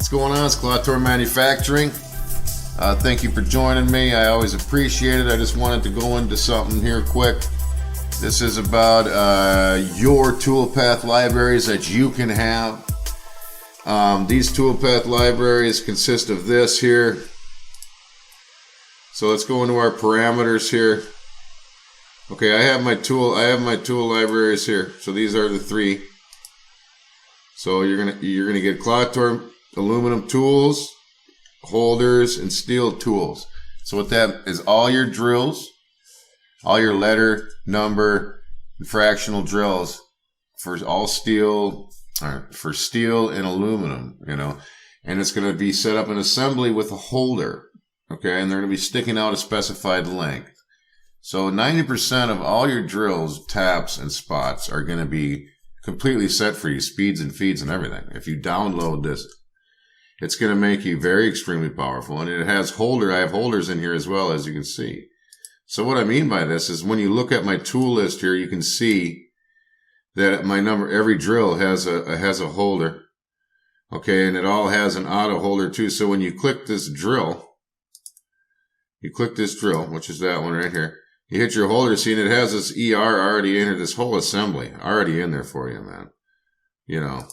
What's going on? It's Clawtor Manufacturing. Thank you for joining me. I always appreciate it. I just wanted to go into something here quick. This is about your toolpath libraries that you can have. These toolpath libraries consist of this here. So let's go into our parameters here. Okay, I have my tool libraries here. So these are the three. So you're gonna get Clawtor aluminum tools, holders, and steel tools. So what that is, all your drills, all your letter, number, and fractional drills for all steel, or for steel and aluminum, you know, and it's going to be set up in assembly with a holder, okay, and they're going to be sticking out a specified length. So 90% of all your drills, taps, and spots are going to be completely set for you, speeds and feeds and everything. If you download this, it's going to make you very extremely powerful. And it has I have holders in here as well, as you can see. So what I mean by this is when you look at my tool list here, you can see that every drill has a holder. Okay, and it all has an auto holder too. So when you click this drill, which is that one right here, you hit your holder, see, and it has this ER already in here, this whole assembly already in there for you, man. You know.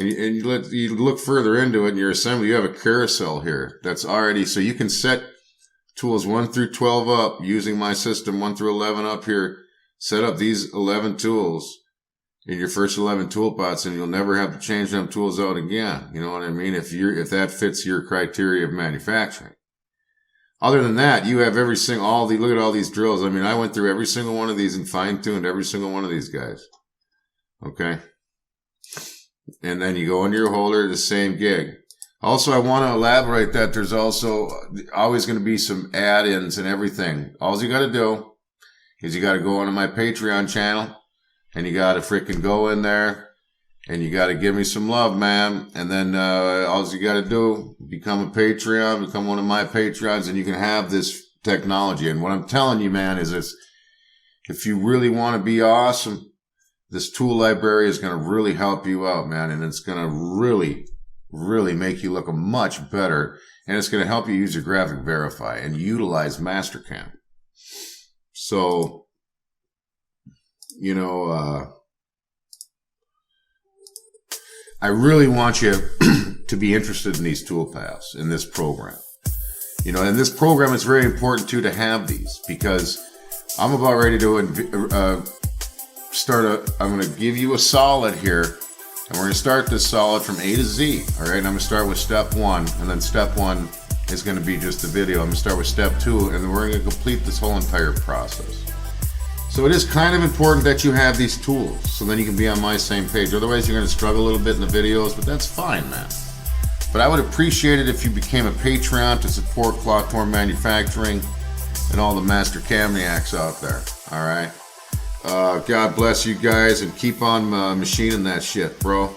And you look further into it in your assembly, you have a carousel here that's already, so you can set tools 1 through 12 up using my system, 1 through 11 up here. Set up these 11 tools in your first 11 tool pots, and you'll never have to change them tools out again. You know what I mean? If that fits your criteria of manufacturing. Other than that, you have look at all these drills. I mean, I went through every single one of these and fine-tuned every single one of these guys. Okay. And then you go into your holder, the same gig. Also, I want to elaborate that there's also always going to be some add-ins and everything. All you got to do is you got to go onto my Patreon channel, and you got to freaking go in there, and you got to give me some love, man. And then all you got to do, become a Patreon, become one of my Patreons, and you can have this technology. And what I'm telling you, man, is this: if you really want to be awesome, this tool library is going to really help you out, man, and it's going to really make you look much better, and it's going to help you use your Graphic Verify and utilize Mastercam. So, you know, I really want you to be interested in these toolpaths in this program. You know, and this program is very important too to have these, because I'm about ready to I'm going to give you a solid here, and we're going to start this solid from A to Z. All right, and I'm going to start with step 1, and then step 1 is going to be just the video. I'm going to start with step 2, and then we're going to complete this whole entire process. So it is kind of important that you have these tools, so then you can be on my same page. Otherwise, you're going to struggle a little bit in the videos, but that's fine, man. But I would appreciate it if you became a Patreon to support Clawtor Manufacturing and all the Master Camniacs out there. All right. God bless you guys, and keep on machining that shit, bro.